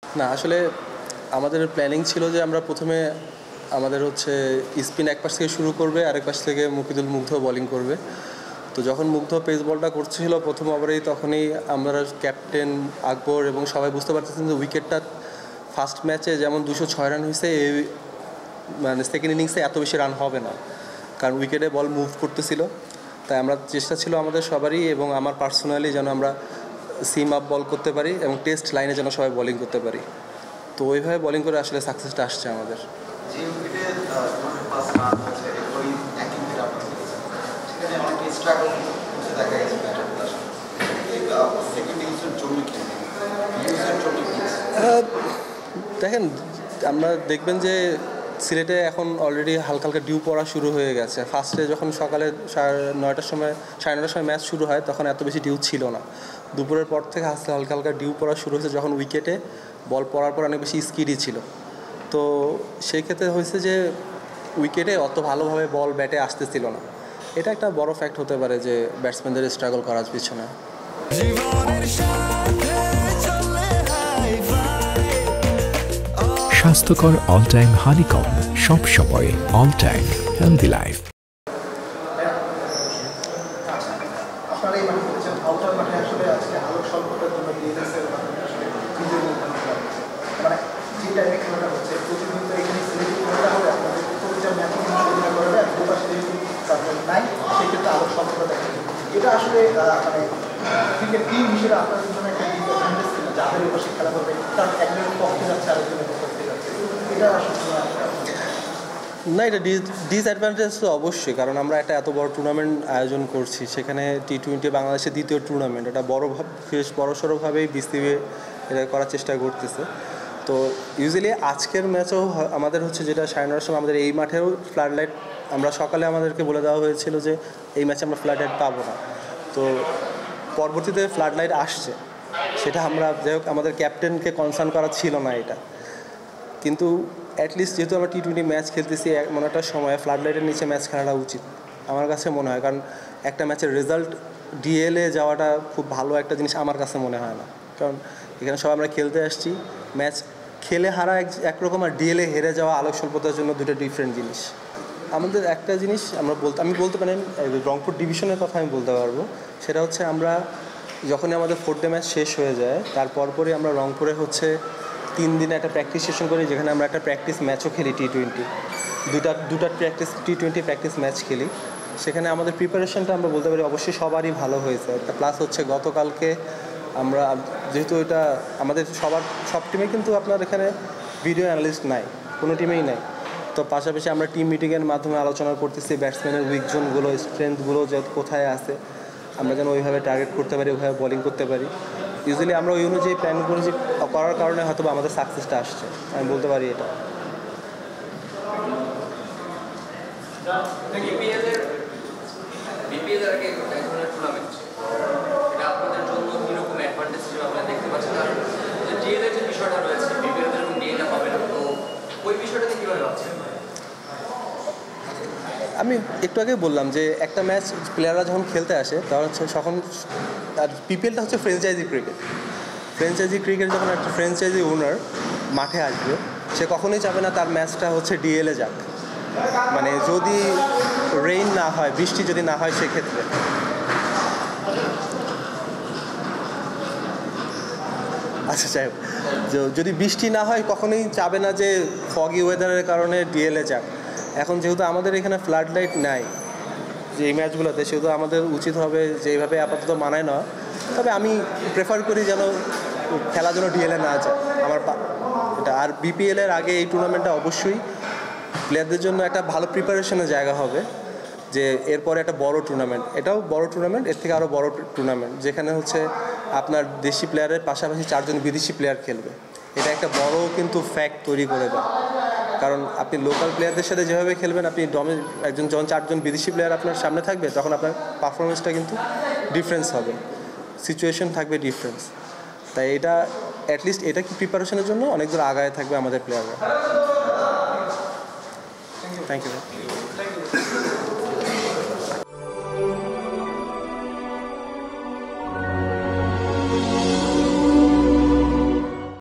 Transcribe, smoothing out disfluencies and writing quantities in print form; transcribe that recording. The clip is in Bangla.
না আসলে আমাদের প্ল্যানিং ছিল যে আমরা প্রথমে আমাদের হচ্ছে স্পিন এক পাশ থেকে শুরু করবে, আরেক পাশ থেকে মুগ্ধ বোলিং করবে। তো যখন মুগ্ধ পেস বলটা করছিল প্রথম ওভারেই, তখনই আমরা ক্যাপ্টেন আকবর এবং সবাই বুঝতে পারতেছেন যে উইকেটটা ফার্স্ট ম্যাচে যেমন 206 রান হয়েছে, এই মানে সেকেন্ড ইনিংসে এত বেশি রান হবে না, কারণ উইকেটে বল মুভ করতেছিল। তাই আমরা চেষ্টা ছিল আমাদের সবারই এবং আমার পার্সোনালি যেন আমরা সিম আপ বল করতে পারি এবং টেস্ট লাইনে যেন সবাই বোলিং করতে পারি। তো ওইভাবে বোলিং করে আসলে সাকসেসটা আসছে আমাদের। দেখেন, আমরা দেখবেন যে সিলেটে এখন অলরেডি হালকা হালকা ডিউ পড়া শুরু হয়ে গেছে। ফার্স্টে যখন সকালে 9টার সময় 9:30টার সময় ম্যাচ শুরু হয়, তখন এত বেশি ডিউ ছিল না। দুপুরের পর থেকে হালকা হালকা ডিউ পড়া শুরু হয়েছে, যখন উইকেটে বল পড়ার পর অনেক বেশি স্কিডি ছিল। তো সেই ক্ষেত্রে হয়েছে যে উইকেটে অত ভালোভাবে বল ব্যাটে আসতেছিল না। এটা একটা বড় ফ্যাক্ট হতে পারে যে ব্যাটসম্যানদের স্ট্রাগল করার পিছনে। স্বাস্থ্যকর অল টাইম হানিকম, সব সময় অল টাইম হেলদি লাইফ। এটা আসলে মানে ক্রিকেট টিম হিসেবে আপনাদের জন্য একটা ডিসঅ্যাডভান্টেজ ছিল, যাদের এপাশে খেলা করবে, কারণ একজনের পক্ষে যাচ্ছে আরেকজনের পক্ষে যাচ্ছে, এটা আসলে না, এটা ডিসঅ্যাডভান্টেজ তো অবশ্যই, কারণ আমরা একটা এত বড় টুর্নামেন্ট আয়োজন করছি, সেখানে টি-20 বাংলাদেশের দ্বিতীয় টুর্নামেন্ট, এটা বেশ বড়সড়ভাবেই বিসিবি এটা করার চেষ্টা করতেছে। তো ইউজুয়ালি আজকের ম্যাচেও আমাদের হচ্ছে যেটা 9:30টার সময় আমাদের এই মাঠেও ফ্লাড লাইট, আমরা সকালে আমাদেরকে বলে দেওয়া হয়েছিল যে এই ম্যাচে আমরা ফ্লাড লাইট পাবো না। তো পরবর্তীতে ফ্লাড লাইট আসছে, সেটা আমরা যাই হোক আমাদের ক্যাপ্টেনকে কনসার্ন করা ছিল না এটা, কিন্তু অ্যাটলিস্ট যেহেতু আমরা টি-20 ম্যাচ খেলতেছি, এমন একটা সময় ফ্লাড লাইটের নিচে ম্যাচ খেলাটা উচিত আমার কাছে মনে হয়, কারণ একটা ম্যাচের রেজাল্ট ডিএলএ যাওয়াটা খুব ভালো একটা জিনিস আমার কাছে মনে হয় না। কারণ এখানে সবাই আমরা খেলতে আসছি, ম্যাচ খেলে হারা একরকম, আর ডিএলএ হেরে যাওয়া আলোক স্বল্পতার জন্য দুটো ডিফারেন্ট জিনিস। আমাদের একটা জিনিস আমি বলতে পারেন রংপুর ডিভিশনের কথা আমি বলতে পারবো, সেটা হচ্ছে আমরা যখনই আমাদের 4th ডে ম্যাচ শেষ হয়ে যায়, তারপর পরই আমরা রংপুরে হচ্ছে 3 দিনে একটা প্র্যাকটিস সেশন করি, যেখানে আমরা একটা প্র্যাকটিস ম্যাচও খেলি টি-20, দুটা প্র্যাকটিস টি-20 প্র্যাকটিস ম্যাচ খেলি। সেখানে আমাদের প্রিপারেশনটা আমরা বলতে পারি অবশ্যই সবারই ভালো হয়েছে। একটা প্লাস হচ্ছে গতকালকে আমরা, যেহেতু এটা আমাদের সব টিমে কিন্তু আপনার এখানে ভিডিও অ্যানালিস্ট নাই, কোনো টিমেই নাই। তো পাশাপাশি আমরা টিম মিটিংয়ের মাধ্যমে আলোচনা করতেছি ব্যাটসম্যানের উইক জোনগুলো, স্ট্রেংথগুলো যে কোথায় আছে, আমরা যেন ওইভাবে টার্গেট করতে পারি, ওইভাবে বোলিং করতে পারি। ইউজুয়ালি আমরা ওই অনুযায়ী প্ল্যান করেছি, করার কারণে হয়তো আমাদের সাকসেসটা আসছে, আমি বলতে পারি এটা। আমি একটু আগে বললাম যে একটা ম্যাচ প্লেয়াররা যখন খেলতে আসে তখন আর পিপিএলটা হচ্ছে ফ্র্যাঞ্চাইজি ক্রিকেট। যখন একটা ফ্র্যাঞ্চাইজি ওনার মাঠে আসবে, সে কখনোই চাবে না তার ম্যাচটা হচ্ছে ডিএলএ যাক, মানে যদি রেইন না হয়, বৃষ্টি যদি না হয়, সেক্ষেত্রে আচ্ছা চাই যদি বৃষ্টি না হয় কখনোই চাবে না যে ফগি ওয়েদারের কারণে ডিএলএ যাক। এখন যেহেতু আমাদের এখানে ফ্লাড লাইট নাই যে এই ম্যাচগুলোতে, সেহেতু আমাদের উচিত হবে যে এইভাবে আপাতত মানায় না। তবে আমি প্রেফার করি যেন খেলার জন্য ডিএলএ না যায় আমার এটা। আর বিপিএলের আগে এই টুর্নামেন্টটা অবশ্যই প্লেয়ারদের জন্য একটা ভালো প্রিপারেশনের জায়গা হবে, যে এরপরে একটা বড় টুর্নামেন্ট, এটাও বড় টুর্নামেন্ট, এর থেকে আরও বড় টুর্নামেন্ট, যেখানে হচ্ছে আপনার দেশি প্লেয়ারের পাশাপাশি 4 জন বিদেশি প্লেয়ার খেলবে। এটা একটা বড় কিন্তু ফ্যাক্ট তৈরি করে দেয়, কারণ আপনি লোকাল প্লেয়ারদের সাথে যেভাবে খেলবেন, আপনি যখন 4 জন বিদেশি প্লেয়ার আপনার সামনে থাকবে, তখন আপনার পারফরমেন্সটা কিন্তু ডিফারেন্স হবে, সিচুয়েশন থাকবে ডিফারেন্স। তাই এটা অ্যাটলিস্ট এটা কি প্রিপারেশনের জন্য অনেক দূর আগায় থাকবে আমাদের প্লেয়াররা। Thank you.